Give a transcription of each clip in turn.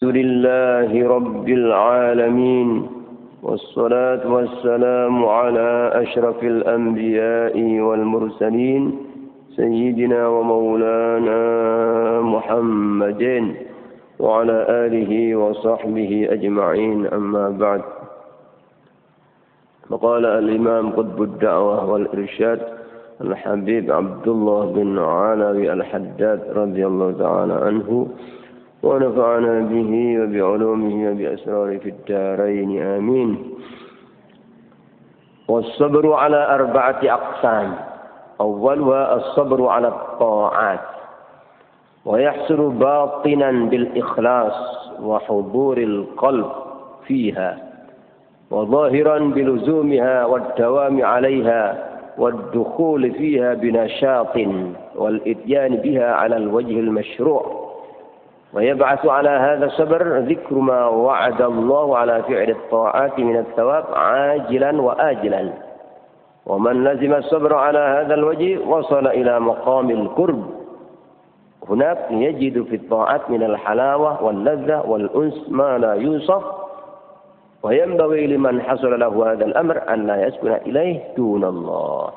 لله رب العالمين والصلاة والسلام على أشرف الأنبياء والمرسلين سيدنا ومولانا محمد وعلى آله وصحبه أجمعين أما بعد. فقال الإمام قطب الدعوة والإرشاد الحبيب عبد الله بن علوي الحداد رضي الله تعالى عنه ونفعنا به وبعلومه وبأسراره في الدارين آمين. والصبر على 4 أقسام. أولها الصبر على الطاعات ويحصل باطنا بالإخلاص وحضور القلب فيها، وظاهرا بلزومها والدوام عليها والدخول فيها بنشاط والإتيان بها على الوجه المشروع. ويبعث على هذا الصبر ذكر ما وعد الله على فعل الطاعات من الثواب عاجلا وآجلا. ومن لزم الصبر على هذا الوجه وصل إلى مقام القرب. هناك يجد في الطاعات من الحلاوة واللذة والأنس ما لا يوصف، وينبغي لمن حصل له هذا الأمر أن لا يسكن إليه دون الله.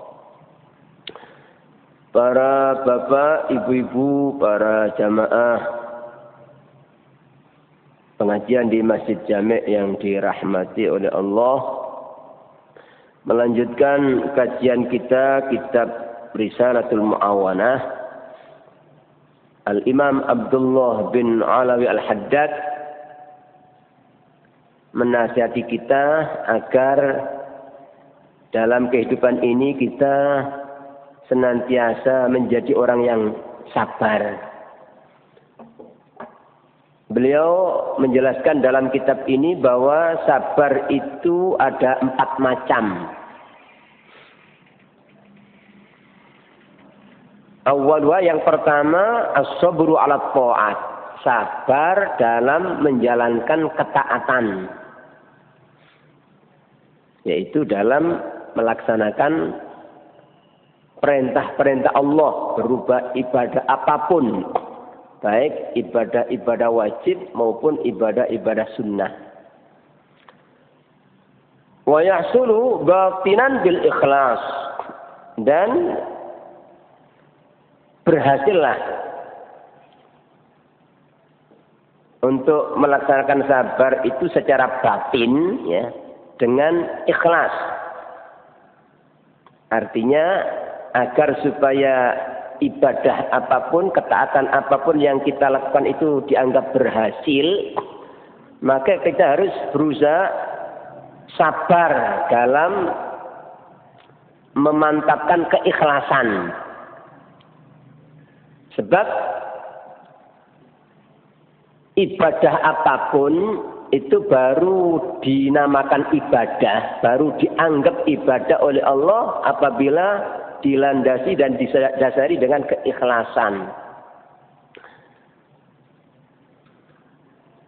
Para bapak, ibu-ibu, para jamaah pengajian di Masjid Jami' yang dirahmati oleh Allah, melanjutkan kajian kita kitab Risalatul Mu'awanah Al-Imam Abdullah bin Alawi Al-Haddad menasihati kita agar dalam kehidupan ini kita senantiasa menjadi orang yang sabar. Beliau menjelaskan dalam kitab ini bahwa sabar itu ada 4 macam. Awalnya yang pertama as-sabru 'ala ta'at, sabar dalam menjalankan ketaatan, yaitu dalam melaksanakan perintah-perintah Allah berupa ibadah apapun, baik ibadah-ibadah wajib maupun ibadah-ibadah sunnah. Wa yahsulu batinan bil ikhlas, dan berhasillah untuk melaksanakan sabar itu secara batin, ya, dengan ikhlas. Artinya agar supaya ibadah apapun, ketaatan apapun yang kita lakukan itu dianggap berhasil, maka kita harus berusaha sabar dalam memantapkan keikhlasan. Sebab ibadah apapun itu baru dinamakan ibadah, baru dianggap ibadah oleh Allah apabila dilandasi dan didasari dengan keikhlasan.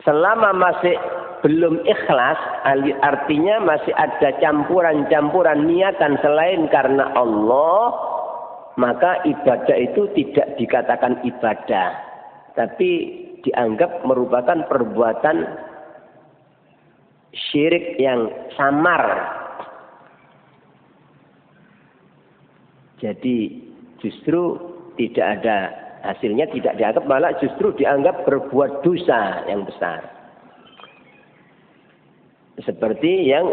Selama masih belum ikhlas, artinya masih ada campuran-campuran niatan selain karena Allah, maka ibadah itu tidak dikatakan ibadah, tapi dianggap merupakan perbuatan syirik yang samar. Jadi justru tidak ada hasilnya, tidak dianggap, malah justru dianggap berbuat dosa yang besar. Seperti yang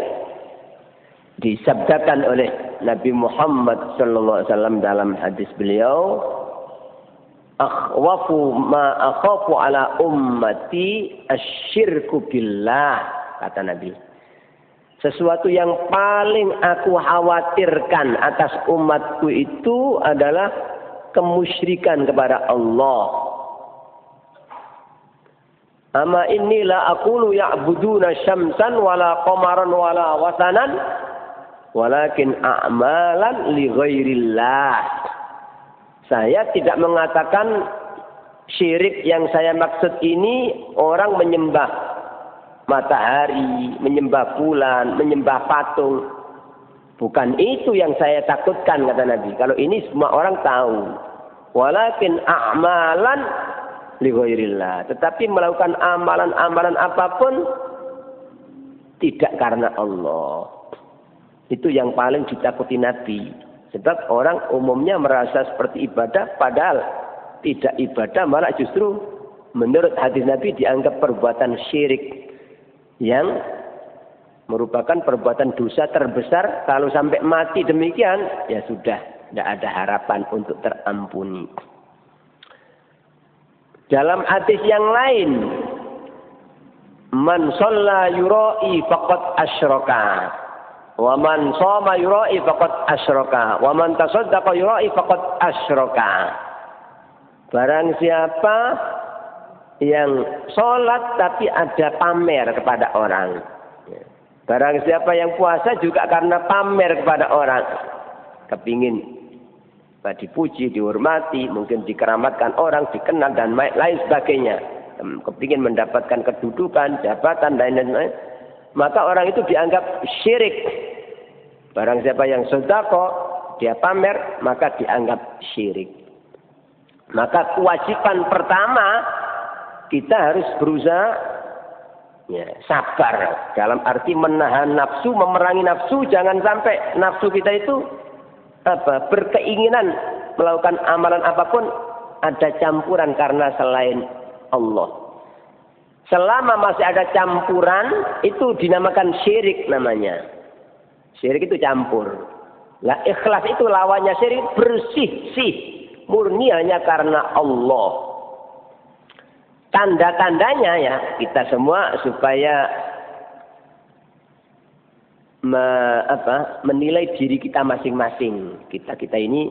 disabdakan oleh Nabi Muhammad SAW dalam hadis beliau, akhwafu ma akhafu ala ummati asyirku billah, kata Nabi. Sesuatu yang paling aku khawatirkan atas umatku itu adalah kemusyrikan kepada Allah. Ama inni la aqulu ya'buduna syamsan wala qamaran wala wasanan walakin a'malan li ghairillah. Saya tidak mengatakan syirik yang saya maksud ini orang menyembah matahari, menyembah bulan, menyembah patung. Bukan itu yang saya takutkan, kata Nabi. Kalau ini semua orang tahu. Walakin a'malan li ghairillah. Tetapi melakukan amalan-amalan apapun tidak karena Allah. Itu yang paling ditakuti Nabi. Sebab orang umumnya merasa seperti ibadah, padahal tidak ibadah, malah justru menurut hadis Nabi dianggap perbuatan syirik yang merupakan perbuatan dosa terbesar. Kalau sampai mati demikian, ya sudah, tidak ada harapan untuk terampuni. Dalam hadis yang lain, man shalla yura'i faqad asyraka, wa man shoma yura'i faqad asyraka, wa man tasaddaqa yura'i faqad asyraka. Barang siapa yang sholat tapi ada pamer kepada orang. Barang siapa yang puasa juga karena pamer kepada orang. Kepingin dipuji, dihormati, mungkin dikeramatkan orang, dikenal dan lain sebagainya. Kepingin mendapatkan kedudukan, jabatan, dan lain-lain. Maka orang itu dianggap syirik. Barang siapa yang sedekah, dia pamer, maka dianggap syirik. Maka kewajiban pertama, kita harus berusaha sabar. Dalam arti menahan nafsu, memerangi nafsu. Jangan sampai nafsu kita itu berkeinginan melakukan amalan apapun ada campuran karena selain Allah. Selama masih ada campuran, itu dinamakan syirik namanya. Syirik itu campur. Lah ikhlas itu lawannya syirik, bersih, murni hanya karena Allah. Tanda-tandanya ya kita semua supaya menilai diri kita masing-masing. Kita ini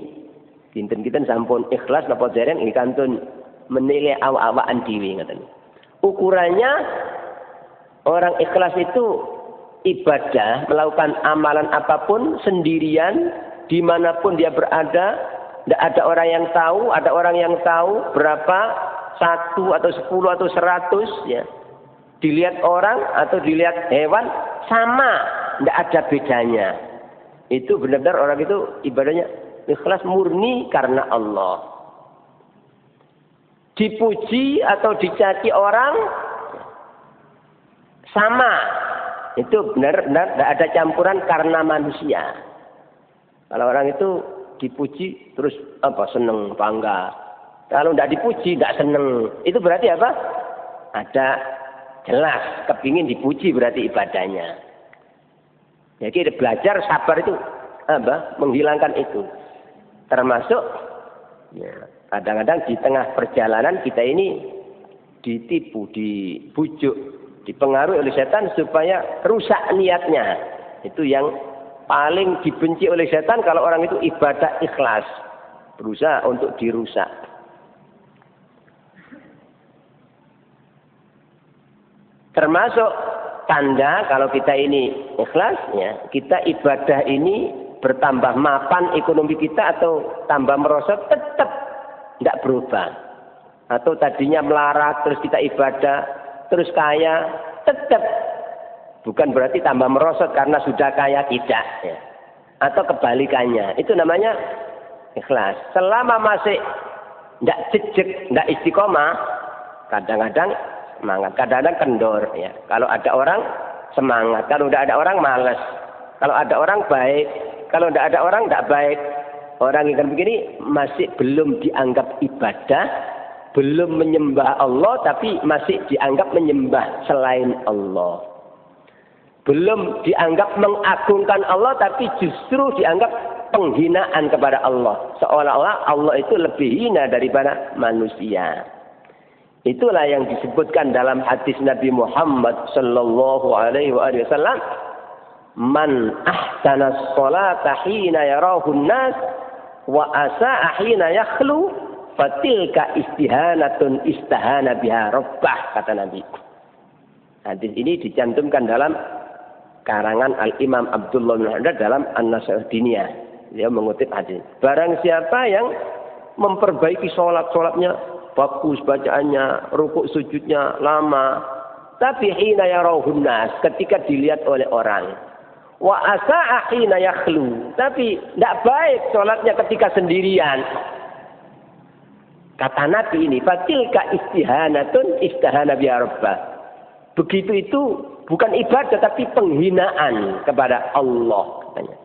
kinten-kinten sampun ikhlas napa dereng iki kantun menilai awak-awakan dhewe ngoten. Ukurannya orang ikhlas itu ibadah, melakukan amalan apapun sendirian dimanapun dia berada, tidak ada orang yang tahu, ada orang yang tahu berapa 1 atau 10 atau 100 ya. Dilihat orang atau dilihat hewan sama, tidak ada bedanya. Itu benar-benar orang itu ibadahnya ikhlas murni karena Allah. Dipuji atau dicaci orang sama. Itu benar-benar tidak ada campuran karena manusia. Kalau orang itu dipuji terus seneng, bangga. Kalau tidak dipuji tidak seneng. Itu berarti apa? Ada jelas kepingin dipuji berarti ibadahnya. Jadi belajar sabar itu menghilangkan itu. Termasuk kadang-kadang di tengah perjalanan kita ini ditipu, dibujuk, dipengaruhi oleh setan supaya rusak niatnya. Itu yang paling dibenci oleh setan kalau orang itu ibadah ikhlas. Berusaha untuk dirusak. Termasuk tanda kalau kita ini ikhlas, ya, kita ibadah ini bertambah mapan ekonomi kita atau tambah merosot, tetap tidak berubah. Atau tadinya melarat terus kita ibadah terus kaya, tetap bukan berarti tambah merosot karena sudah kaya, tidak. Ya. Atau kebalikannya, itu namanya ikhlas. Selama masih tidak jejak, tidak istiqomah, kadang-kadang semangat, kadang-kadang kendor. Ya. Kalau ada orang semangat, kalau tidak ada orang malas. Kalau ada orang baik, kalau tidak ada orang tidak baik. Orang yang begini masih belum dianggap ibadah, belum menyembah Allah, tapi masih dianggap menyembah selain Allah. Belum dianggap mengagungkan Allah, tapi justru dianggap penghinaan kepada Allah. Seolah-olah Allah itu lebih hina daripada manusia. Itulah yang disebutkan dalam hadis Nabi Muhammad sallallahu alaihi wasallam, man ahsana sholata hina yarahun nas wa asa'a hina yakhlu fatilka istihanatun istahana biha rabbah, kata Nabi. Hadis ini dicantumkan dalam karangan Al-Imam Abdullah bin Haddad dalam An-Nasihat Diniyah. Dia mengutip hadis. Barang siapa yang memperbaiki sholatnya bagus, bacaannya, rukuk sujudnya lama, tapi hina yarahun nas, ketika dilihat oleh orang, wa asa'a hina yakhlu, tapi tidak baik sholatnya ketika sendirian. Kata Nabi ini, fatilka istihanatun istihana biha rabbah. Begitu itu bukan ibadah tapi penghinaan kepada Allah katanya.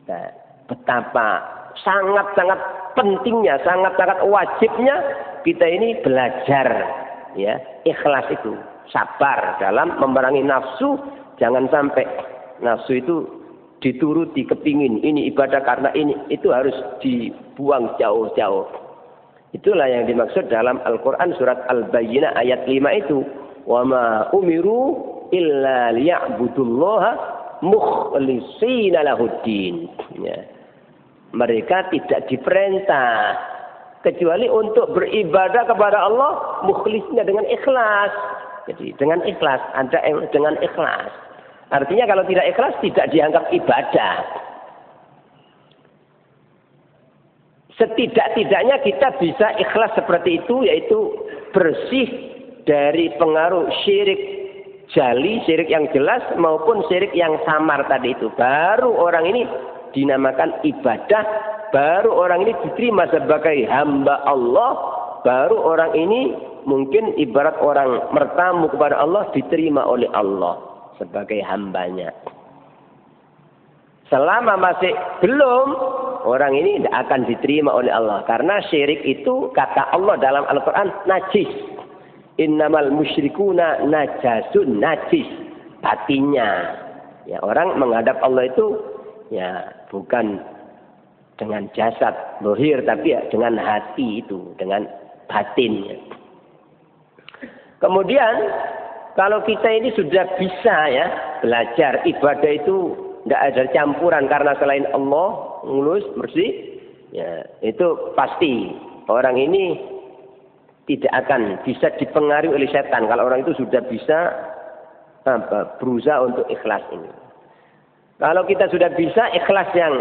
Nah, betapa sangat-sangat pentingnya, sangat-sangat wajibnya kita ini belajar ya, ikhlas itu, sabar dalam memerangi nafsu, jangan sampai nafsu itu dituruti kepingin ini ibadah karena ini, itu harus dibuang jauh-jauh. Itulah yang dimaksud dalam Al-Qur'an surat Al-Bayyinah ayat 5 itu, wa ma umiru illa liya'budullaha mukhlishina lahuddin. Ya. Mereka tidak diperintah kecuali untuk beribadah kepada Allah mukhlisnya dengan ikhlas. Jadi dengan ikhlas, ada dengan ikhlas. Artinya kalau tidak ikhlas tidak dianggap ibadah. Setidak-tidaknya kita bisa ikhlas seperti itu, yaitu bersih dari pengaruh syirik jali, syirik yang jelas maupun syirik yang samar tadi itu. Baru orang ini dinamakan ibadah, baru orang ini diterima sebagai hamba Allah, baru orang ini mungkin ibarat orang bertamu kepada Allah diterima oleh Allah sebagai hambanya. Selama masih belum, orang ini tidak akan diterima oleh Allah. Karena syirik itu kata Allah dalam Al-Quran najis. Innamal musyrikuna najasun, najis batinnya. Ya, orang menghadap Allah itu ya bukan dengan jasad lohir, tapi ya dengan hati itu, dengan batinnya. Kemudian kalau kita ini sudah bisa ya belajar ibadah itu tidak ada campuran karena selain Allah, mulus, bersih, ya itu pasti orang ini tidak akan bisa dipengaruhi oleh setan kalau orang itu sudah bisa berusaha untuk ikhlas ini. Kalau kita sudah bisa ikhlas yang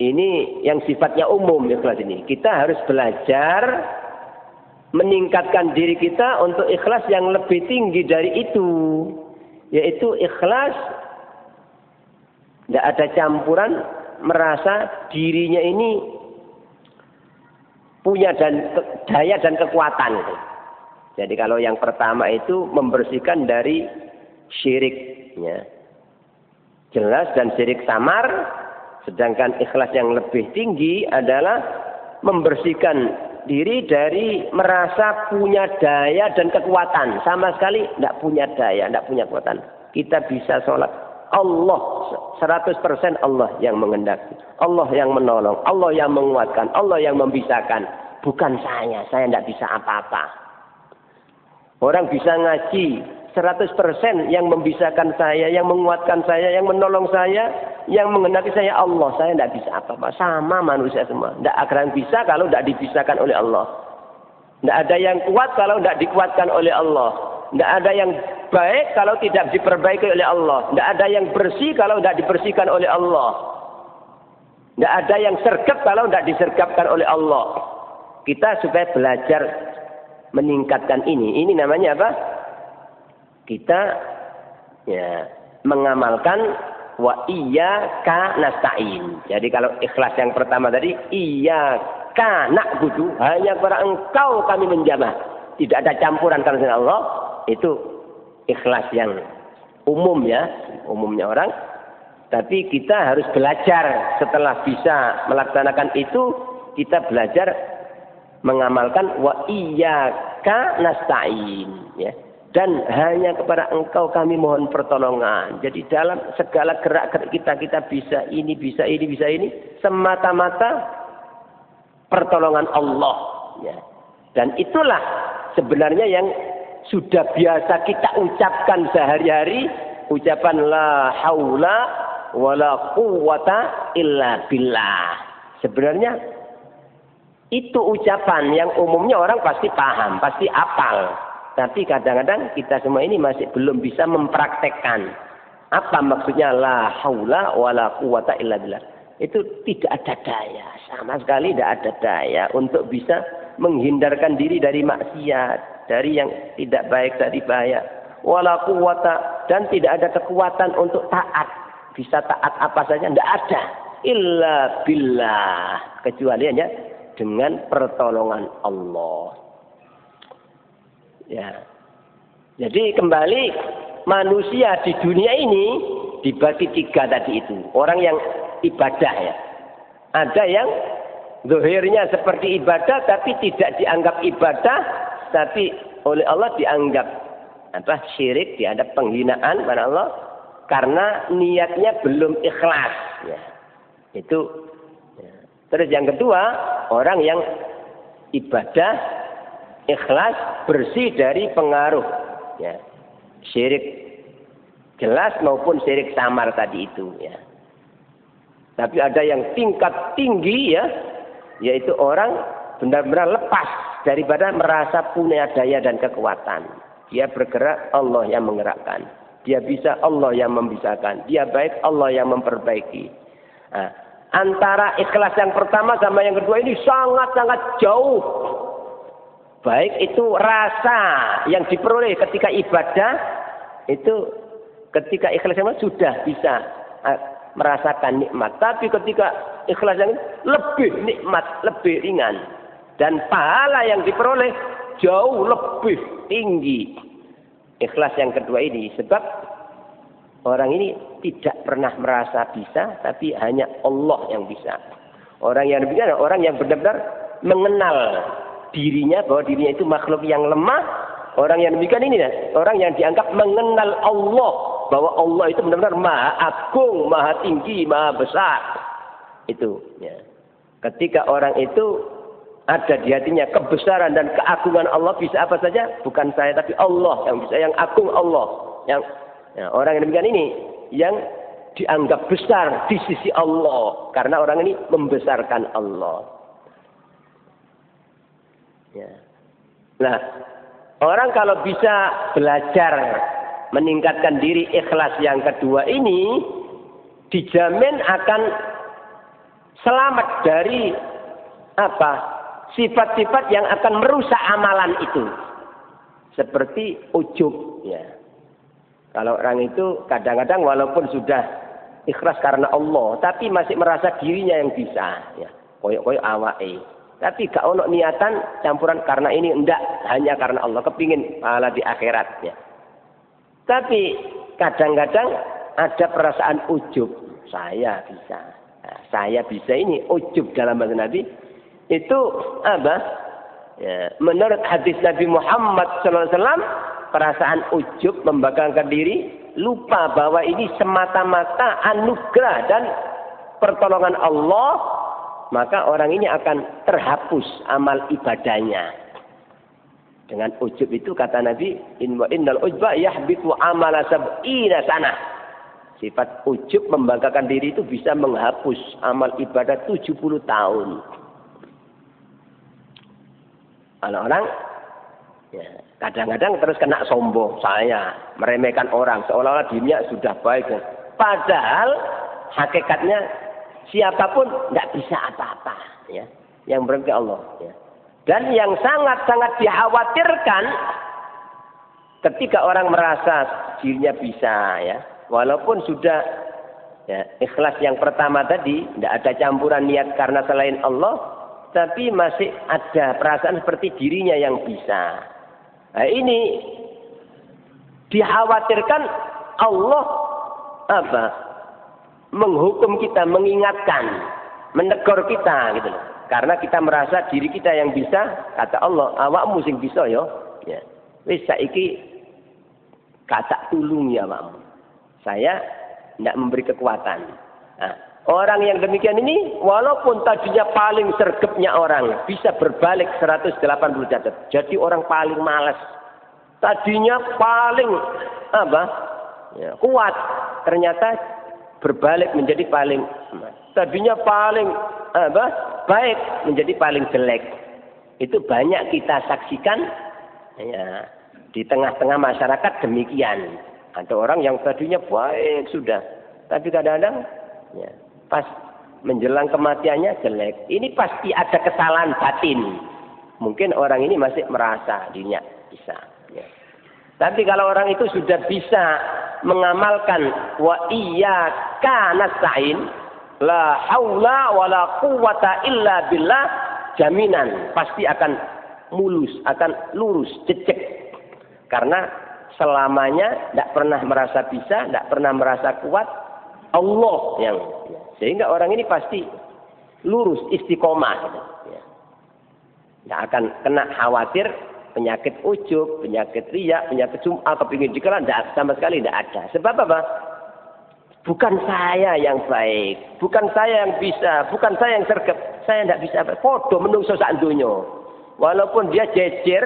ini yang sifatnya umum ikhlas ini, kita harus belajar meningkatkan diri kita untuk ikhlas yang lebih tinggi dari itu, yaitu ikhlas tidak ada campuran, merasa dirinya ini punya daya dan kekuatan. Jadi kalau yang pertama itu membersihkan dari syirik, ya. Jelas dan syirik samar, sedangkan ikhlas yang lebih tinggi adalah membersihkan diri dari merasa punya daya dan kekuatan. Sama sekali tidak punya daya, tidak punya kekuatan. Kita bisa sholat. Allah 100% Allah yang mengendaki, Allah yang menolong, Allah yang menguatkan, Allah yang membisahkan, bukan saya tidak bisa apa-apa. Orang bisa ngaji 100% yang membisahkan saya, yang menguatkan saya, yang menolong saya, yang mengendaki saya Allah, saya tidak bisa apa-apa. Sama manusia semua, tidak akan bisa kalau tidak dipisahkan oleh Allah. Tidak ada yang kuat kalau tidak dikuatkan oleh Allah. Tidak ada yang baik kalau tidak diperbaiki oleh Allah. Tidak ada yang bersih kalau tidak dibersihkan oleh Allah. Tidak ada yang sergap kalau tidak disergapkan oleh Allah. Kita supaya belajar meningkatkan ini. Ini namanya apa? Kita ya mengamalkan wa iyyaka nasta'in. Jadi kalau ikhlas yang pertama tadi, iyyaka na'budu, hanya kepada Engkau kami menjamah. Tidak ada campuran karena Allah. Itu ikhlas yang umum ya, umumnya orang. Tapi kita harus belajar setelah bisa melaksanakan itu, kita belajar mengamalkan wa iyyaka nasta'in ya. Dan hanya kepada Engkau kami mohon pertolongan. Jadi dalam segala gerak-gerik kita bisa ini, bisa ini, bisa ini, semata-mata pertolongan Allah ya. Dan itulah sebenarnya yang sudah biasa kita ucapkan sehari-hari, ucapan la haula wala quwwata illa billah. Sebenarnya itu ucapan yang umumnya orang pasti paham, pasti hafal. Tapi kadang-kadang kita semua ini masih belum bisa mempraktekkan. Apa maksudnya la haula wala quwwata illa billah? Itu tidak ada daya, sama sekali tidak ada daya untuk bisa menghindarkan diri dari maksiat, dari yang tidak baik, dari bahaya. Wala quwwata, dan tidak ada kekuatan untuk taat. Bisa taat apa saja, tidak ada. Illa billah. Kecuali hanya dengan pertolongan Allah. Ya. Jadi kembali manusia di dunia ini dibagi 3 tadi itu. Orang yang ibadah ya. Ada yang zahirnya seperti ibadah tapi tidak dianggap ibadah, tapi oleh Allah dianggap syirik, dianggap penghinaan pada Allah karena niatnya belum ikhlas. Ya. Itu. Ya. Terus yang kedua, orang yang ibadah ikhlas, bersih dari pengaruh ya, syirik jelas maupun syirik samar tadi itu ya. Tapi ada yang tingkat tinggi ya, yaitu orang benar-benar lepas daripada merasa punya daya dan kekuatan. Dia bergerak, Allah yang menggerakkan. Dia bisa, Allah yang membisakan. Dia baik, Allah yang memperbaiki. Nah, antara ikhlas yang pertama sama yang kedua ini sangat-sangat jauh. Baik itu rasa yang diperoleh ketika ibadah, itu ketika ikhlas yang sudah bisa merasakan nikmat. Tapi ketika ikhlas yang lebih nikmat, lebih ringan. Dan pahala yang diperoleh jauh lebih tinggi. Ikhlas yang kedua ini. Sebab orang ini tidak pernah merasa bisa, tapi hanya Allah yang bisa. Orang yang demikian, orang yang benar-benar mengenal dirinya, bahwa dirinya itu makhluk yang lemah. Orang yang demikian ini, orang yang dianggap mengenal Allah, bahwa Allah itu benar-benar maha agung, maha tinggi, maha besar. Itu. Ya. Ketika orang itu ada di hatinya kebesaran dan keagungan Allah, bisa apa saja, bukan saya tapi Allah yang bisa, yang agung Allah. Yang ya, orang yang demikian ini yang dianggap besar di sisi Allah, karena orang ini membesarkan Allah. Ya. Nah, orang kalau bisa belajar meningkatkan diri ikhlas yang kedua ini, dijamin akan selamat dari sifat-sifat yang akan merusak amalan itu. Seperti ujub. Ya. Kalau orang itu kadang-kadang walaupun sudah ikhlas karena Allah, tapi masih merasa dirinya yang bisa. Ya. Koyok-koyok awake. Tapi gak ono niatan campuran karena ini, enggak, hanya karena Allah kepingin pahala di akhirat ya. Tapi kadang-kadang ada perasaan ujub, saya bisa. Nah, saya bisa ini ujub dalam bahasa Nabi itu apa? Ya, menurut hadis Nabi Muhammad SAW, perasaan ujub membanggakan diri, lupa bahwa ini semata-mata anugerah dan pertolongan Allah. Maka orang ini akan terhapus amal ibadahnya. Dengan ujub itu kata Nabi, innal ujba yahbitu amala sab'ina sanah. Sifat ujub membanggakan diri itu bisa menghapus amal ibadah 70 tahun. Kalau orang ya, kadang-kadang terus kena sombong, saya meremehkan orang seolah-olah dirinya sudah baik. Padahal hakikatnya siapapun tidak bisa apa-apa, ya. Yang berarti Allah. Ya. Dan yang sangat-sangat dikhawatirkan ketika orang merasa dirinya bisa, ya, walaupun sudah ya, ikhlas yang pertama tadi, tidak ada campuran niat karena selain Allah, tapi masih ada perasaan seperti dirinya yang bisa. Nah, ini dikhawatirkan Allah menghukum kita, mengingatkan, menegur kita gitu loh. Karena kita merasa diri kita yang bisa, kata Allah, awakmu sing bisa ya. Ya. Wis saiki kata tulungi awakmu. Saya tidak memberi kekuatan. Nah, orang yang demikian ini walaupun tadinya paling sergapnya orang, bisa berbalik 180 derajat. Jadi orang paling malas. Tadinya paling ya, kuat, ternyata berbalik menjadi paling, tadinya paling baik menjadi paling jelek. Itu banyak kita saksikan ya, di tengah-tengah masyarakat demikian. Ada orang yang tadinya baik sudah, tapi kadang-kadang ya, pas menjelang kematiannya jelek. Ini pasti ada kesalahan batin. Mungkin orang ini masih merasa dirinya bisa. Ya. Tapi kalau orang itu sudah bisa mengamalkan wa iyyaka nasta'in, la haula wala quwwata illa billah, jaminan pasti akan mulus, akan lurus, jejak. Karena selamanya tidak pernah merasa bisa, tidak pernah merasa kuat, Allah yang. Sehingga orang ini pasti lurus, istiqomah. Tidak akan kena khawatir penyakit ujub, penyakit riya, penyakit sum'ah, kepingin dikelan, sama sekali tidak ada. Sebab apa? Bukan saya yang baik, bukan saya yang bisa, bukan saya yang sergap, saya tidak bisa. Podo menungso sak donya. Walaupun dia jejer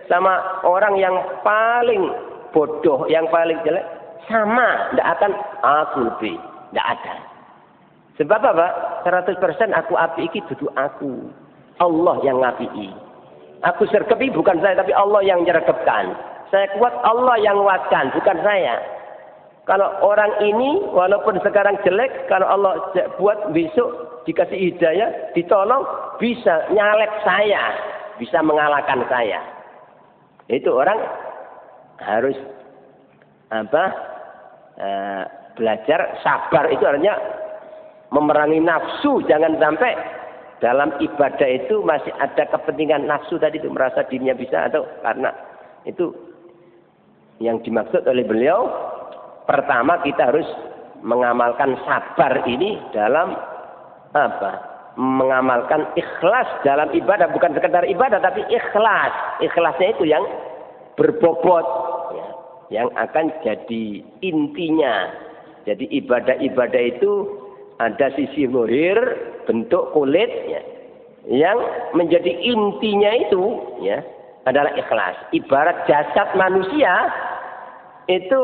sama orang yang paling bodoh, yang paling jelek, sama, tidak akan aku lebih, tidak ada. Sebab apa? 100% aku api iki duduk aku. Allah yang ngapi'i. Aku sergepi bukan saya, tapi Allah yang nyergepkan. Saya kuat, Allah yang nguatkan, bukan saya. Kalau orang ini, walaupun sekarang jelek, kalau Allah buat besok dikasih hidayah, ditolong, bisa nyalek saya, bisa mengalahkan saya. Itu orang harus belajar sabar. Itu artinya memerangi nafsu. Jangan sampai dalam ibadah itu masih ada kepentingan nafsu tadi itu, merasa dirinya bisa, atau karena itu yang dimaksud oleh beliau. Pertama kita harus mengamalkan sabar ini dalam mengamalkan ikhlas dalam ibadah, bukan sekedar ibadah tapi ikhlas. Ikhlasnya itu yang berbobot, ya, yang akan jadi intinya. Jadi ibadah-ibadah itu ada sisi zahir, bentuk kulit, ya, yang menjadi intinya itu, ya, adalah ikhlas. Ibarat jasad manusia itu,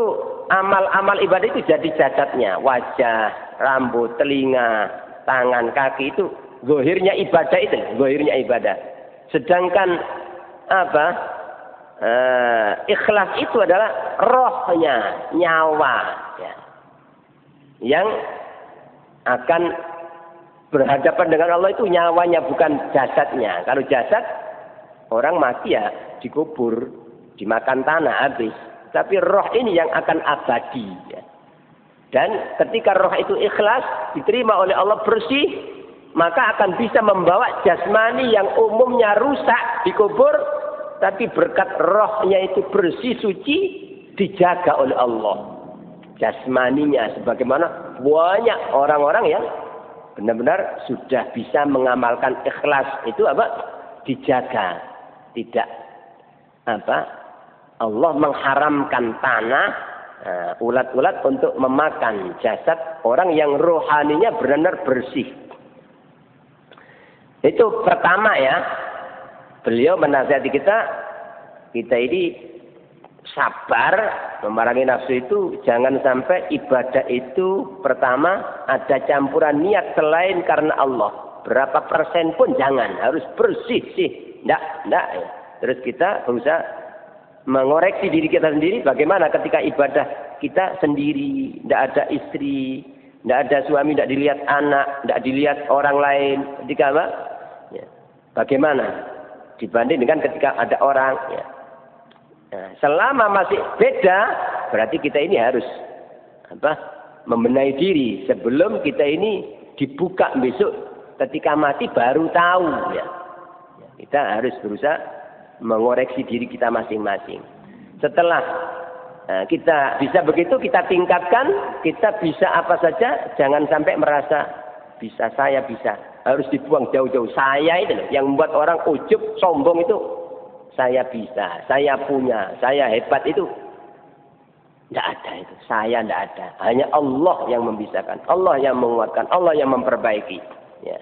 amal-amal ibadah itu jadi jasadnya, wajah, rambut, telinga, tangan, kaki, itu zahirnya ibadah, itu zahirnya ibadah. Sedangkan ikhlas itu adalah rohnya, nyawa, ya, yang akan berhadapan dengan Allah. Itu nyawanya, bukan jasadnya. Kalau jasad, orang mati ya dikubur, dimakan tanah, habis. Tapi roh ini yang akan abadi. Ya. Dan ketika roh itu ikhlas, diterima oleh Allah bersih, maka akan bisa membawa jasmani yang umumnya rusak dikubur, tapi berkat rohnya itu bersih, suci, dijaga oleh Allah. Jasmaninya, sebagaimana banyak orang-orang yang benar-benar sudah bisa mengamalkan ikhlas itu dijaga. Tidak Allah mengharamkan tanah, ulat-ulat untuk memakan jasad orang yang rohaninya benar-benar bersih. Itu pertama, ya. Beliau menasihati kita ini sabar memerangi nafsu itu. Jangan sampai ibadah itu pertama ada campuran niat selain karena Allah. Berapa persen pun jangan, harus bersih sih. Enggak. Terus kita berusaha mengoreksi diri kita sendiri, bagaimana ketika ibadah kita sendiri, tidak ada istri, tidak ada suami, tidak dilihat anak, tidak dilihat orang lain. Ketika ya, bagaimana dibanding dengan ketika ada orang, ya. Nah, selama masih beda, berarti kita ini harus membenahi diri sebelum kita ini dibuka besok ketika mati baru tahu, ya. Kita harus berusaha mengoreksi diri kita masing-masing. Setelah kita bisa begitu, kita tingkatkan, kita bisa apa saja, jangan sampai merasa bisa, saya bisa. Harus dibuang jauh-jauh. Saya itu loh, yang membuat orang ujub, sombong itu, saya bisa, saya punya, saya hebat itu. Tidak ada itu. Saya tidak ada. Hanya Allah yang membisahkan, Allah yang menguatkan, Allah yang memperbaiki. Ya.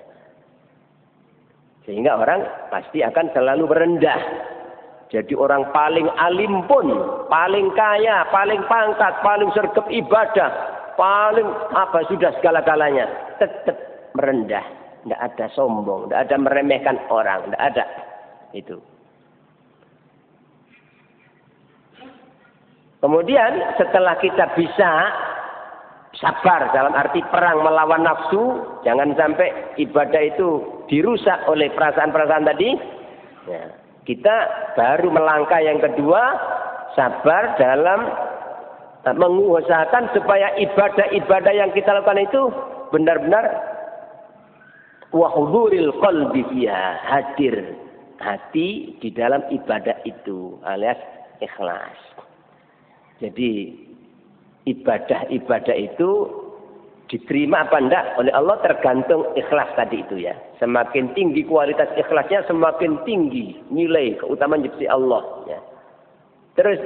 Sehingga orang pasti akan selalu merendah. Jadi orang paling alim pun, paling kaya, paling pangkat, paling sergap ibadah, paling sudah segala-galanya, tetap merendah. Tidak ada sombong, tidak ada meremehkan orang, tidak ada. Itu. Kemudian setelah kita bisa sabar dalam arti perang melawan nafsu, jangan sampai ibadah itu dirusak oleh perasaan-perasaan tadi. Ya, kita baru melangkah yang kedua, sabar dalam mengusahakan supaya ibadah-ibadah yang kita lakukan itu benar-benar wa huduril qalbi fiha, hadir hati di dalam ibadah itu alias ikhlas. Jadi ibadah-ibadah itu diterima apa enggak oleh Allah tergantung ikhlas tadi itu ya. Semakin tinggi kualitas ikhlasnya, semakin tinggi nilai keutamaan di Allah ya. Terus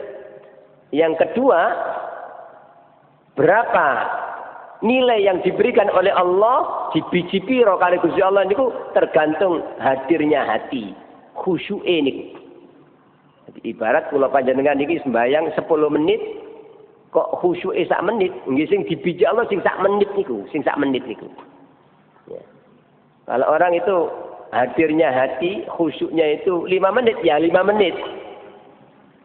yang kedua, berapa nilai yang diberikan oleh Allah di biji piro kali Gusti Allah niku tergantung hadirnya hati, khusyuke niku. Ibarat kula panjenengan niki sembahyang 10 menit kok khusyuke sak menit, nggih sing dibiji Allah sing sak menit niku, Ya. Kalau orang itu hadirnya hati, khusyuknya itu 5 menit ya 5 menit.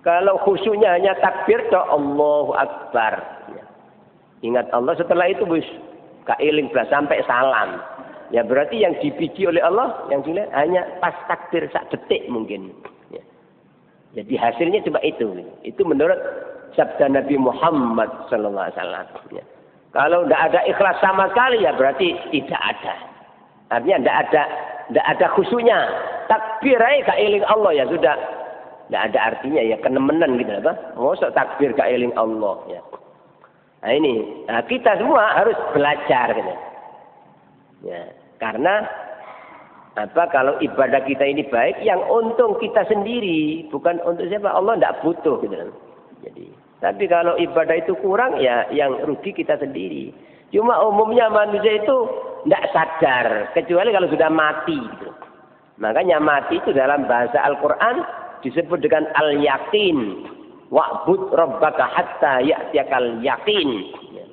Kalau khusyuknya hanya takbir toh Allahu Akbar. Ya. Ingat Allah setelah itu wis kaeling blas sampai salam. Ya berarti yang dibiji oleh Allah yang dilihat hanya pas takbir sak detik mungkin. Ya. Jadi hasilnya cuma itu. Itu menurut sabda Nabi Muhammad sallallahu alaihi wasallam. Ya. Kalau tidak ada ikhlas sama sekali ya berarti tidak ada. Artinya tidak ada khusyuknya. Takbir aja kaeling Allah ya sudah. Tidak ada artinya ya kenemenan gitu apa? Mosok takbir kaeling Allah ya. Nah ini, kita semua harus belajar gitu. Ya, karena apa kalau ibadah kita ini baik, yang untung kita sendiri, bukan untuk siapa? Allah tidak butuh gitu. Jadi, tapi kalau ibadah itu kurang ya yang rugi kita sendiri. Cuma umumnya manusia itu tidak sadar, kecuali kalau sudah mati gitu. Makanya mati itu dalam bahasa Al-Qur'an disebut dengan al-yakin. Wa'bud rabbaka hatta ya'tiyakal yakin.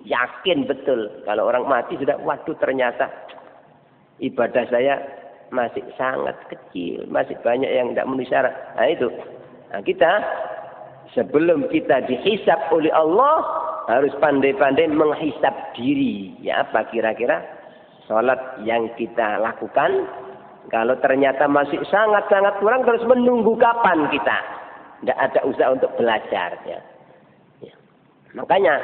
Yakin betul. Kalau orang mati sudah, waduh ternyata ibadah saya masih sangat kecil. Masih banyak yang tidak memenuhi syarat. Nah itu. Nah, kita sebelum kita dihisab oleh Allah harus pandai-pandai menghisab diri. Ya apa kira-kira sholat yang kita lakukan. Kalau ternyata masih sangat-sangat kurang, terus menunggu kapan kita. Tidak ada usaha untuk belajar. Ya. Ya. Makanya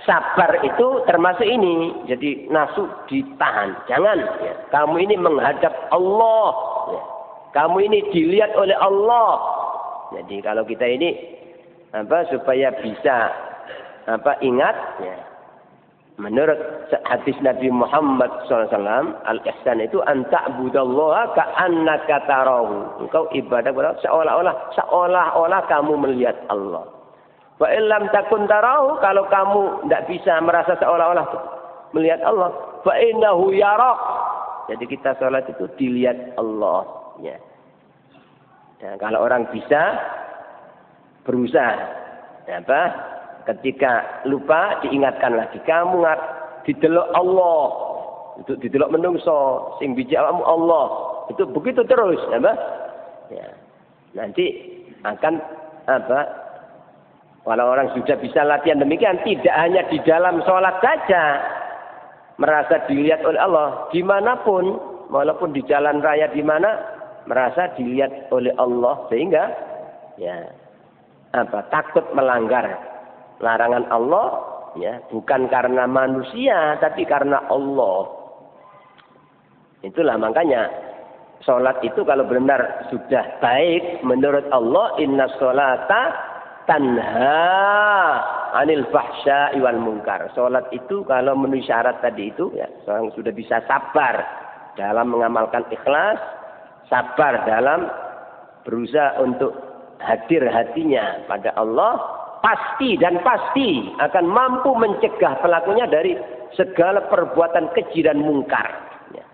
sabar itu termasuk ini. Jadi nafsu ditahan. Jangan. Ya. Kamu ini menghadap Allah. Ya. Kamu ini dilihat oleh Allah. Jadi kalau kita ini supaya bisa ingat. Ya. Menurut hadis Nabi Muhammad SAW, al-ihsan itu anta'budallaha ka'annaka tarahu. Engkau ibadah kepada seolah-olah kamu melihat Allah. Wa illam takun tarahu, kalau kamu tidak bisa merasa seolah-olah melihat Allah, fa innahu yarak. Jadi kita sholat itu dilihat Allah. Ya. Dan kalau orang bisa berusaha, ketika lupa diingatkan lagi, kamu didelok Allah, itu didelok menungso, sing biji awakmu Allah, itu begitu terus, ya. Nanti akan kalau orang sudah bisa latihan demikian, tidak hanya di dalam sholat saja merasa dilihat oleh Allah, dimanapun, walaupun di jalan raya di mana merasa dilihat oleh Allah, sehingga ya takut melanggar larangan Allah, ya, bukan karena manusia tapi karena Allah. Itulah makanya sholat itu kalau benar sudah baik menurut Allah, inna sholata tanha anil fahsya'i wal munkar. Sholat itu kalau memenuhi syarat tadi itu, ya, seorang sudah bisa sabar dalam mengamalkan ikhlas, sabar dalam berusaha untuk hadir hatinya pada Allah. Pasti akan mampu mencegah pelakunya dari segala perbuatan keji dan mungkar. Ya.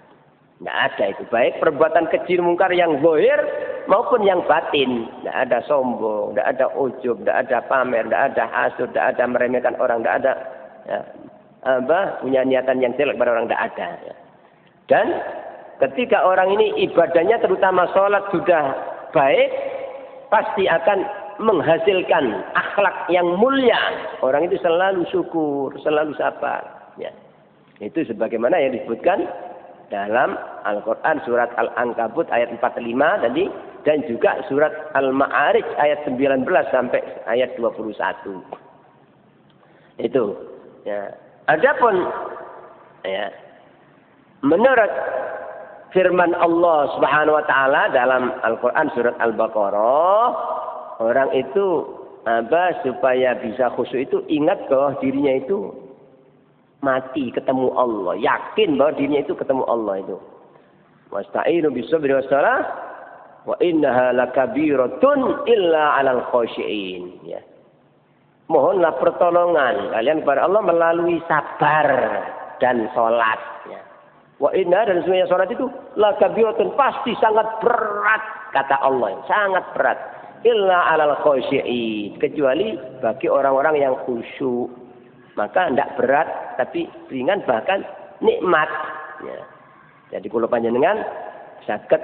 Tidak ada itu. Baik perbuatan keji dan mungkar yang zahir maupun yang batin. Tidak ada sombong, tidak ada ujub, tidak ada pamer, tidak ada hasud, tidak ada meremehkan orang, tidak ada punya niatan yang jelek pada orang, tidak ada. Ya. Dan ketika orang ini ibadahnya terutama sholat sudah baik, pasti akan menghasilkan akhlak yang mulia. Orang itu selalu syukur, selalu sabar. Ya. Itu sebagaimana yang disebutkan dalam Al-Quran surat Al-Ankabut ayat 45 tadi, dan juga surat Al-Ma'arij ayat 19 sampai ayat 21. Itu. Ya. Adapun ya, menurut firman Allah Subhanahu wa taala dalam Al-Qur'an surat Al-Baqarah, orang itu supaya bisa khusyuk itu ingat bahwa dirinya itu mati ketemu Allah, yakin bahwa dirinya itu ketemu Allah itu. Wasta'inu bis-sabri was-salah wa innaha lakabiratun illa 'alal khashi'in, ya. Mohonlah pertolongan kalian kepada Allah melalui sabar dan salat, ya. Wa inna, dan sebenarnya salat itu lakabiratun, pasti sangat berat kata Allah, sangat berat. Illa 'alal khashi'in, kecuali bagi orang-orang yang khusyuk. Maka tidak berat tapi ringan, bahkan nikmat, ya. Jadi kula panjenengan saged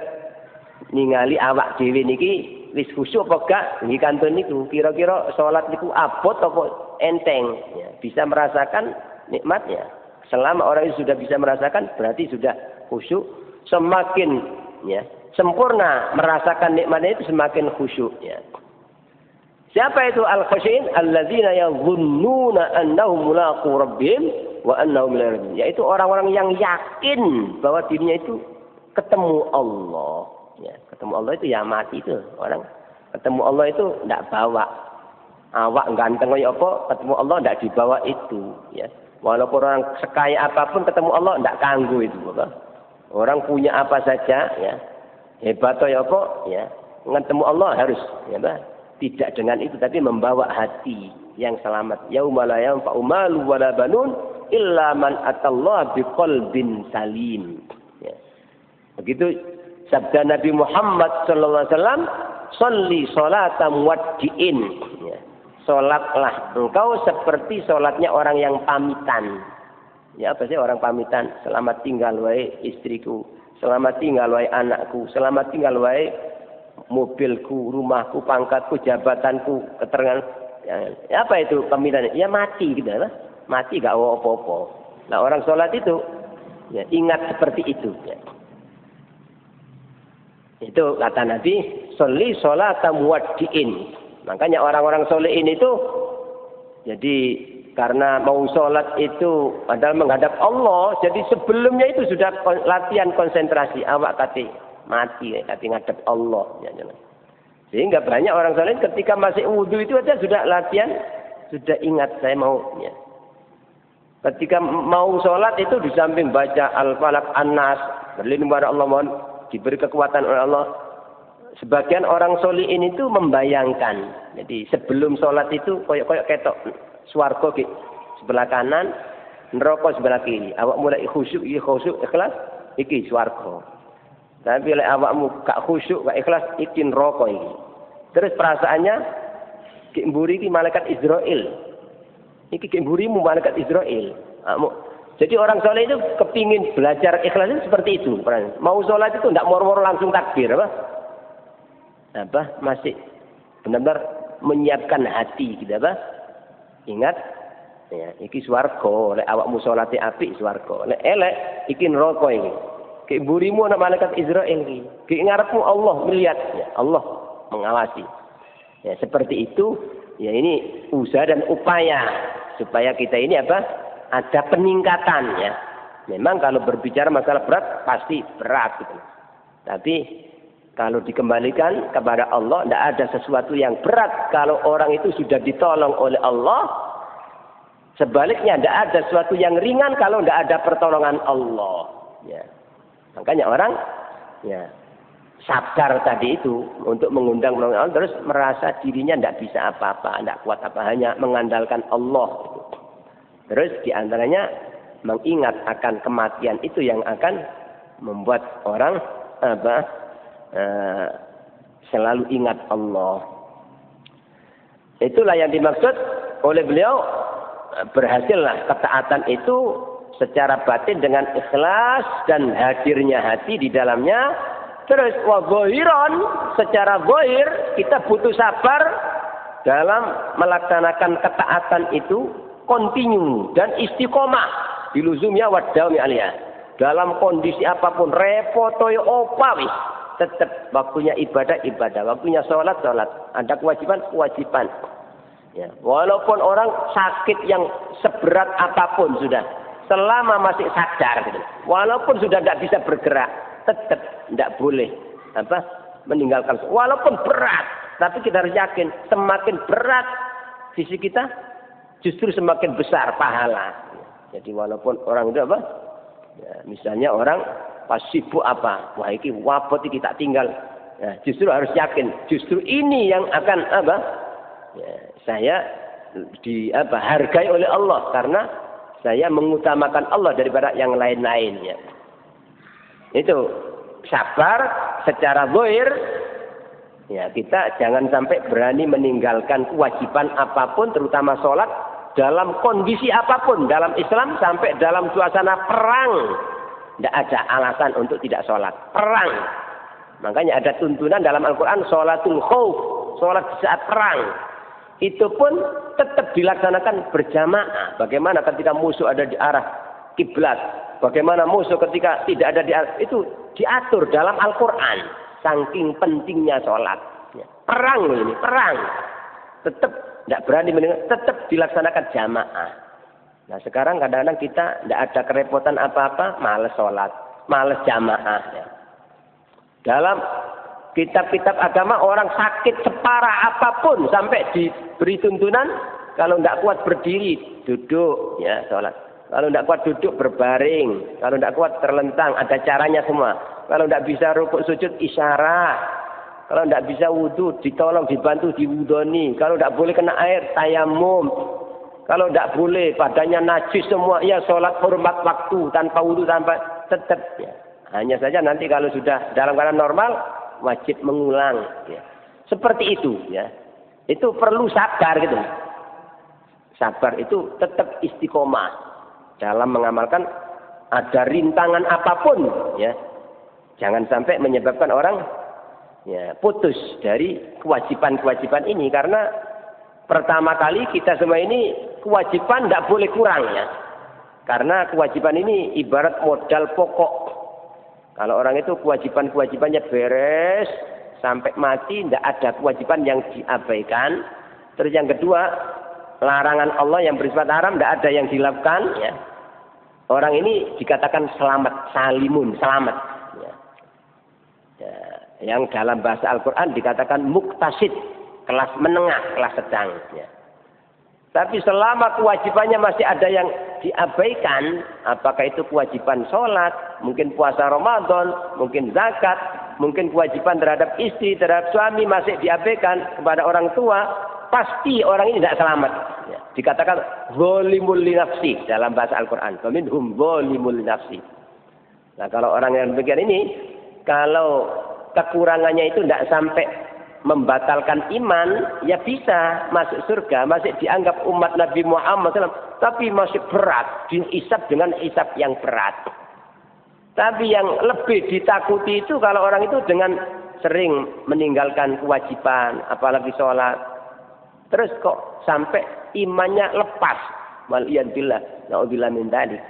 ningali awak dhewe niki wis khusyuk apa gak niki kantun niku, kira-kira salat niku abot apa enteng, ya. Bisa merasakan nikmatnya. Selama orang itu sudah bisa merasakan, berarti sudah khusyuk. Semakin, ya, sempurna merasakan nikmatnya itu semakin khusyuk, ya. Siapa itu al-khasyin? Alladzina yadhunnuna annahum mulaqu rabbihim wa annahum ilaihi raji'un. Yaitu orang-orang yang yakin bahwa dirinya itu ketemu Allah. Ya, ketemu Allah itu ya mati itu. Orang ketemu Allah itu tidak bawa awak ganteng kaya apa, ketemu Allah tidak dibawa itu, ya. Walaupun orang sekaya apapun ketemu Allah tidak kanggo itu, apa? Orang punya apa saja, ya. Hebat ya apa, ya. Ketemu Allah harus, ya, Pak. Tidak dengan itu, tapi membawa hati yang selamat. Yauma la yanfa'u malun wala banun illa man atallaha biqalbin salim. Ya. Begitu sabda Nabi Muhammad sallallahu alaihi wasallam, "Sholli sholatam waddi'in." Ya. Salatlah engkau seperti salatnya orang yang pamitan. Ya, apa sih orang pamitan? Selamat tinggal wahai istriku, selamat tinggal wahai anakku, selamat tinggal wahai mobilku, rumahku, pangkatku, jabatanku, keterangan. Ya, apa itu pamitan? Ya mati gitu, lah. Mati gak apa-apa. Nah, orang sholat itu, ya, ingat seperti itu. Ya. Itu kata Nabi, sholli sholatam waddi'in. Makanya orang-orang sholehin itu, jadi karena mau sholat itu padahal menghadap Allah, jadi sebelumnya itu sudah latihan konsentrasi, awak kata mati, kata ngadep Allah, ya. Sehingga banyak orang saleh ketika masih wudhu itu aja sudah latihan, sudah ingat saya mau, ya. Ketika mau sholat itu di samping baca Al-Falaq, An-Nas, berlindung pada Allah, mohon diberi kekuatan oleh Allah. Sebagian orang solihin itu membayangkan, jadi sebelum sholat itu koyok-koyok ketok swarga sebelah kanan, neraka sebelah kiri. Awak mulai khusyuk, ikhlas, iki swarga. Tapi oleh awakmu gak khusyuk, gak ikhlas, iki neraka iki. Terus perasaannya ki mburi iki malaikat Israel. Iki ki mburimu malaikat Israel. Jadi orang soleh itu kepingin belajar ikhlas itu seperti itu. Mau sholat itu tidak moro-moro langsung takbir, apa? Masih benar-benar menyiapkan hati, gitu, apa? Ingat, ya, iki swarga, oleh awakmu sholate apik swarga, oleh elek iki neraka iki. Ki mburimu ana malaikat Israel iki. Ki ngarepmu Allah melihat, ya, Allah mengawasi. Ya, seperti itu, ya, ini usaha dan upaya supaya kita ini apa? Ada peningkatan, ya. Memang kalau berbicara masalah berat pasti berat, gitu. Tapi kalau dikembalikan kepada Allah, tidak ada sesuatu yang berat kalau orang itu sudah ditolong oleh Allah. Sebaliknya, tidak ada sesuatu yang ringan kalau tidak ada pertolongan Allah. Ya. Makanya orang, ya, sabar tadi itu untuk mengundang Allah, terus merasa dirinya tidak bisa apa-apa, tidak kuat apa, hanya mengandalkan Allah. Terus diantaranya mengingat akan kematian itu yang akan membuat orang selalu ingat Allah. Itulah yang dimaksud oleh beliau, berhasillah ketaatan itu secara batin dengan ikhlas dan hadirnya hati di dalamnya. Terus wa zahiran, secara zahir kita butuh sabar dalam melaksanakan ketaatan itu, kontinu dan istiqomah diluzumnya wa dawmi aliyah. Dalam kondisi apapun, repot toyo opa wis, tetap waktunya ibadah, waktunya sholat. Ada kewajiban. Ya. Walaupun orang sakit yang seberat apapun sudah, selama masih sadar, gitu. Walaupun sudah tidak bisa bergerak, tetap tidak boleh meninggalkan. Walaupun berat, tapi kita harus yakin semakin berat visi kita, justru semakin besar pahala. Jadi walaupun orang itu ya, misalnya orang pas sibuk wah ini wabot kita tinggal. Nah, justru harus yakin, justru ini yang akan ya, saya hargai oleh Allah karena saya mengutamakan Allah daripada yang lain-lainnya. Itu sabar secara zahir. Ya, kita jangan sampai berani meninggalkan kewajiban apapun, terutama sholat dalam kondisi apapun dalam Islam sampai dalam suasana perang. Tidak ada alasan untuk tidak sholat. Perang. Makanya ada tuntunan dalam Al-Quran sholatul khauf, sholat di saat perang. Itu pun tetap dilaksanakan berjamaah. Bagaimana ketika musuh ada di arah kiblat? Bagaimana musuh ketika tidak ada di arah itu diatur dalam Al-Quran. Saking pentingnya sholat. Perang ini, perang. Tetap tidak berani mendengar, tetap dilaksanakan jamaah. Nah sekarang kadang-kadang kita tidak ada kerepotan apa-apa, males sholat, males jamaah. Ya. Dalam kitab-kitab agama orang sakit separah apapun sampai diberi tuntunan kalau tidak kuat berdiri duduk ya sholat, kalau tidak kuat duduk berbaring, kalau tidak kuat terlentang, ada caranya semua. Kalau tidak bisa rukuk sujud isyarat, kalau tidak bisa wudhu ditolong dibantu diwudoni, kalau tidak boleh kena air tayamum, kalau tidak boleh badannya najis semua ya sholat hormat waktu tanpa wudhu tanpa tetap ya. Hanya saja nanti kalau sudah dalam keadaan normal wajib mengulang. Ya. Seperti itu, ya. Itu perlu sabar gitu. Sabar itu tetap istiqomah dalam mengamalkan ada rintangan apapun, ya. Jangan sampai menyebabkan orang ya putus dari kewajiban-kewajiban ini karena pertama kali kita semua ini kewajiban tidak boleh kurang ya. Karena kewajiban ini ibarat modal pokok. Kalau orang itu kewajiban-kewajibannya beres sampai mati, tidak ada kewajiban yang diabaikan. Terus yang kedua, larangan Allah yang bersifat haram tidak ada yang dilakukan. Ya. Orang ini dikatakan selamat, salimun, selamat. Ya. Ya. Yang dalam bahasa Al-Quran dikatakan muktasid, kelas menengah, kelas sedang. Ya. Tapi selama kewajibannya masih ada yang diabaikan, apakah itu kewajiban sholat, mungkin puasa Ramadan, mungkin zakat, mungkin kewajiban terhadap istri, terhadap suami masih diabaikan kepada orang tua, pasti orang ini tidak selamat. Ya. Dikatakan zalimul li nafsi dalam bahasa Al-Quran. Faminhum zalimul li nafsi. Nah kalau orang yang demikian ini, kalau kekurangannya itu tidak sampai membatalkan iman, ya bisa masuk surga, masih dianggap umat Nabi Muhammad SAW, tapi masih berat, dihisab dengan hisab yang berat. Tapi yang lebih ditakuti itu kalau orang itu dengan sering meninggalkan kewajiban, apalagi sholat, terus kok sampai imannya lepas. Waliyadillah, na'udzubillah min dzalik.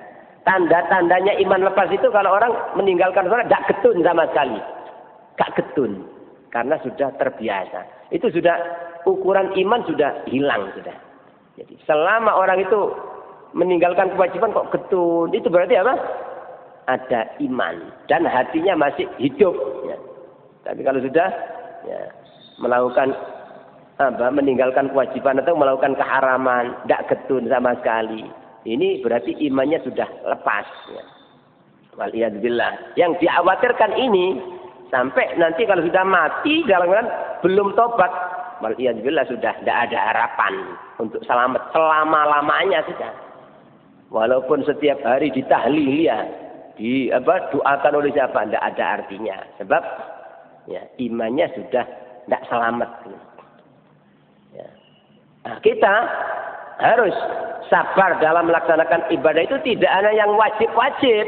Tanda-tandanya iman lepas itu kalau orang meninggalkan sholat, tidak getun sama sekali. Gak getun. Karena sudah terbiasa. Itu sudah ukuran iman sudah hilang sudah. Jadi selama orang itu meninggalkan kewajiban kok getun, itu berarti apa? Ada iman dan hatinya masih hidup. Ya. Tapi kalau sudah ya, melakukan meninggalkan kewajiban atau melakukan keharaman, tidak getun sama sekali. Ini berarti imannya sudah lepas. Ya. Waliyadzubillah. Yang dikhawatirkan ini sampai nanti kalau sudah mati dalam keadaan belum tobat, waliyadzubillah sudah tidak ada harapan untuk selamat selama-lamanya sudah. Walaupun setiap hari ditahlil ya, doakan oleh siapa tidak ada artinya. Sebab ya imannya sudah tidak selamat. Ya. Nah, kita harus sabar dalam melaksanakan ibadah itu tidak hanya yang wajib-wajib,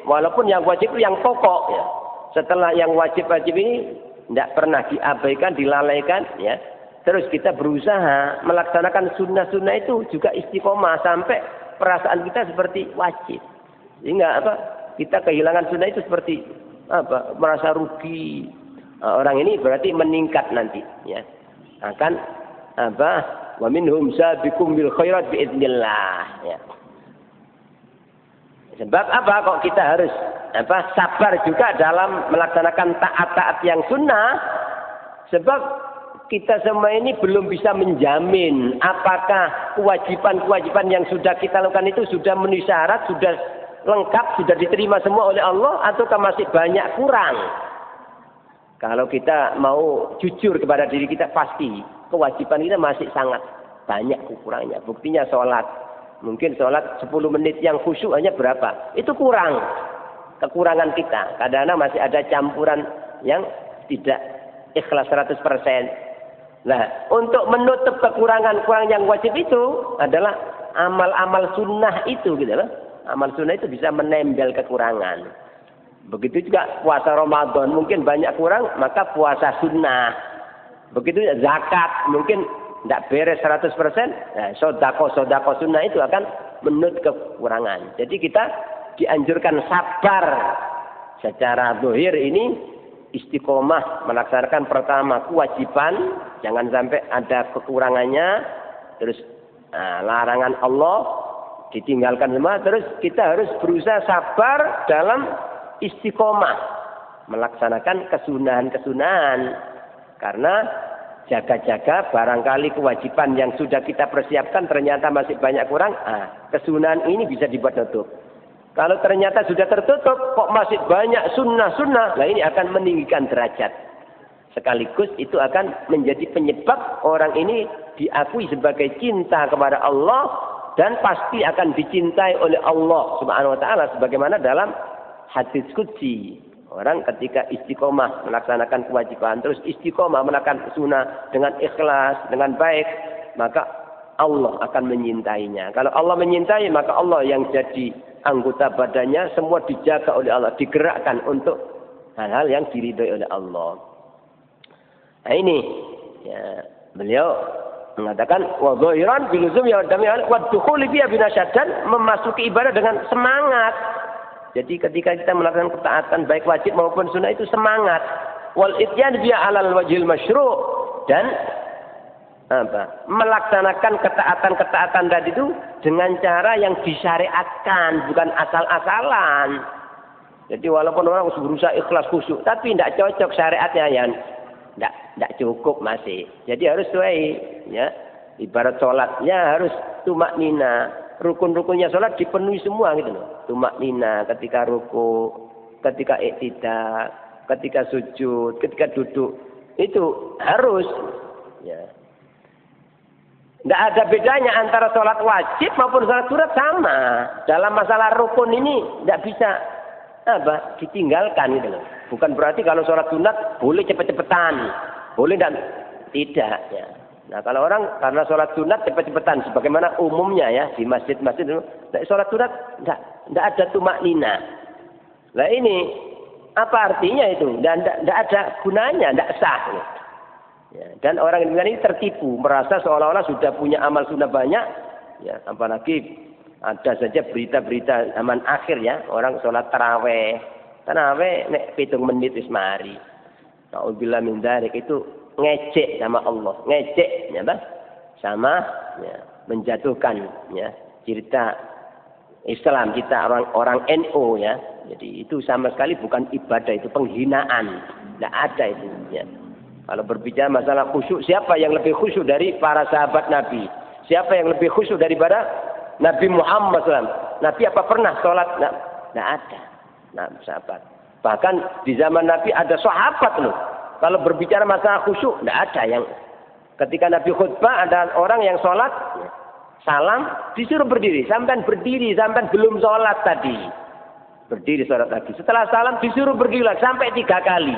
walaupun yang wajib itu yang pokok ya. Setelah yang wajib-wajib ini tidak pernah diabaikan, dilalaikan, ya. Terus kita berusaha melaksanakan sunnah-sunnah itu juga istiqomah sampai perasaan kita seperti wajib. Sehingga kita kehilangan sunnah itu seperti merasa rugi. Orang ini berarti meningkat nanti, ya. Akan wa minhum sabiqum bil khairat biidznillah, ya. Sebab apa kok kita harus sabar juga dalam melaksanakan taat-taat yang sunnah. Sebab kita semua ini belum bisa menjamin apakah kewajiban-kewajiban yang sudah kita lakukan itu sudah memenuhi syarat, sudah lengkap, sudah diterima semua oleh Allah, ataukah masih banyak kurang. Kalau kita mau jujur kepada diri kita, pasti kewajiban kita masih sangat banyak kurangnya. Buktinya sholat. Mungkin sholat 10 menit yang khusyuk hanya berapa? Itu kurang. Kekurangan kita. Kadang-kadang masih ada campuran yang tidak ikhlas 100%. Nah, untuk menutup kekurangan-kekurangan yang wajib itu adalah amal-amal sunnah itu, gitu loh. Amal sunnah itu bisa menembel kekurangan. Begitu juga puasa Ramadan, mungkin banyak kurang, maka puasa sunnah. Begitu juga zakat, mungkin tidak beres 100%, nah, sodako sunnah itu akan menutup kekurangan. Jadi kita dianjurkan sabar secara zahir ini. Istiqomah melaksanakan pertama kewajiban, jangan sampai ada kekurangannya, terus larangan Allah ditinggalkan semua, terus kita harus berusaha sabar dalam istiqomah melaksanakan kesunahan-kesunahan, karena jaga-jaga barangkali kewajiban yang sudah kita persiapkan ternyata masih banyak kurang, kesunahan ini bisa dibuat tutup. Kalau ternyata sudah tertutup, kok masih banyak sunnah-sunnah, nah ini akan meninggikan derajat. Sekaligus itu akan menjadi penyebab orang ini diakui sebagai cinta kepada Allah, dan pasti akan dicintai oleh Allah Subhanahu wa Ta'ala. Sebagaimana dalam hadis qudsi, orang ketika istiqomah melaksanakan kewajiban, terus istiqomah melaksanakan sunnah dengan ikhlas, dengan baik, maka Allah akan menyintainya. Kalau Allah menyintai, maka Allah yang jadi anggota badannya semua dijaga oleh Allah, digerakkan untuk hal-hal yang diridhoi oleh Allah. Nah ini ya, beliau mengatakan wa dhahiran biluzum ya dami'al wa dukhuli biya binasyadan, memasuki ibadah dengan semangat. Jadi ketika kita melakukan ketaatan baik wajib maupun sunnah itu semangat. Wal ityan biya alal wajhil masyru', dan melaksanakan ketaatan-ketaatan tadi itu dengan cara yang disyariatkan, bukan asal-asalan. Jadi walaupun orang berusaha ikhlas khusyuk, tapi tidak cocok syariatnya, yang tidak cukup masih. Jadi harus sesuai, ya. Ibarat sholatnya harus tumak nina, rukun-rukunnya sholat dipenuhi semua gitu loh. Tumak nina ketika ruku, ketika iktidal, ketika sujud, ketika duduk, itu harus, ya. Tidak ada bedanya antara sholat wajib maupun sholat sunat, sama. Dalam masalah rukun ini tidak bisa ditinggalkan gitu loh. Bukan berarti kalau sholat sunat boleh cepet-cepetan, boleh tidak. Ya. Nah kalau orang karena sholat sunat cepet-cepetan, sebagaimana umumnya ya di masjid-masjid itu, sholat sunat tidak ada tumak nina. Nah ini apa artinya itu? Tidak ada gunanya, tidak sah. Ya. Ya, dan orang Indonesia ini tertipu, merasa seolah-olah sudah punya amal sunnah banyak, ya, apalagi ada saja berita-berita zaman akhir ya, orang sholat taraweh nek 7 menit wis mari. Nauzubillah min dzalik, itu ngecek sama Allah, ngecek ya, sama ya, menjatuhkan ya cerita Islam kita, orang NU ya. Jadi itu sama sekali bukan ibadah, itu penghinaan, tidak ada itu ya. Kalau berbicara masalah khusyuk, siapa yang lebih khusyuk dari para sahabat Nabi? Siapa yang lebih khusyuk daripada Nabi Muhammad SAW? Nabi apa pernah sholat? Tidak ada. Nah, sahabat. Bahkan di zaman Nabi ada sahabat loh. Kalau berbicara masalah khusyuk, tidak ada yang. Ketika Nabi khutbah, ada orang yang sholat, salam, disuruh berdiri. Sampai berdiri, sampai belum sholat tadi. Berdiri sholat lagi. Setelah salam, disuruh berdiri lagi, sampai 3 kali.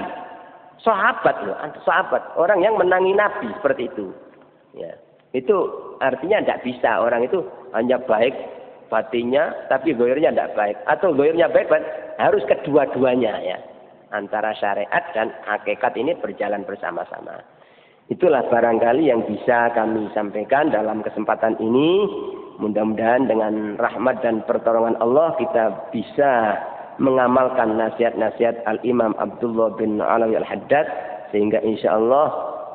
Sahabat loh, sahabat, orang yang menangi Nabi seperti itu. Ya, itu artinya tidak bisa, orang itu hanya baik batinnya, tapi zahirnya tidak baik, atau zahirnya baik, harus kedua-duanya ya. Antara syariat dan hakikat ini berjalan bersama-sama. Itulah barangkali yang bisa kami sampaikan dalam kesempatan ini. Mudah-mudahan dengan rahmat dan pertolongan Allah kita bisa mengamalkan nasihat-nasihat Al-Imam Abdullah bin Alawi Al-Haddad, sehingga insya Allah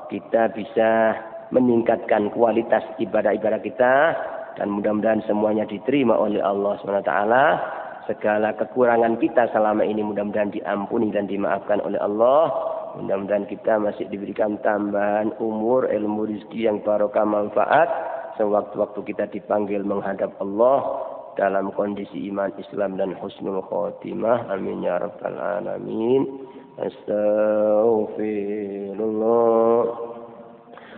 kita bisa meningkatkan kualitas ibadah-ibadah kita, dan mudah-mudahan semuanya diterima oleh Allah SWT. segala kekurangan kita selama ini mudah-mudahan diampuni dan dimaafkan oleh Allah. Mudah-mudahan kita masih diberikan tambahan umur, ilmu, rezeki yang barokah, manfaat sewaktu-waktu kita dipanggil menghadap Allah dalam kondisi iman, Islam dan husnul khotimah. Amin ya rabbal alamin. Astaghfirullah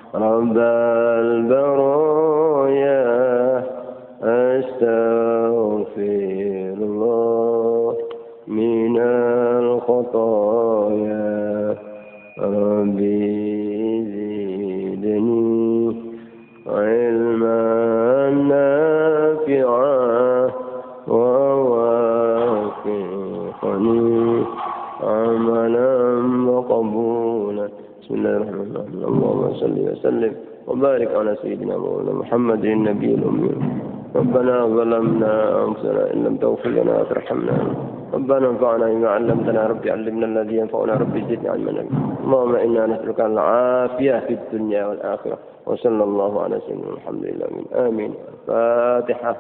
Rabbal baraya. Astaghfirullah minal khataya. Rabbi zidni ilman nafi'ah wa wafiqni amalan maqbulan. Bismillahirrahmanirrahim. Allahumma salli wa sallim wa barik ala sayyidina Muhammadin nabiyil ummi. ربنا ظلمنا أنفسنا إن لم تغفر لنا وترحمنا ربنا انفعنا بما علمتنا رب علمنا الذي ينفعنا رب زدنا علما. اللهم إنا نسألك العافية في الدنيا والآخرة وصلى الله على سيدنا محمد. آمين. الفاتحة.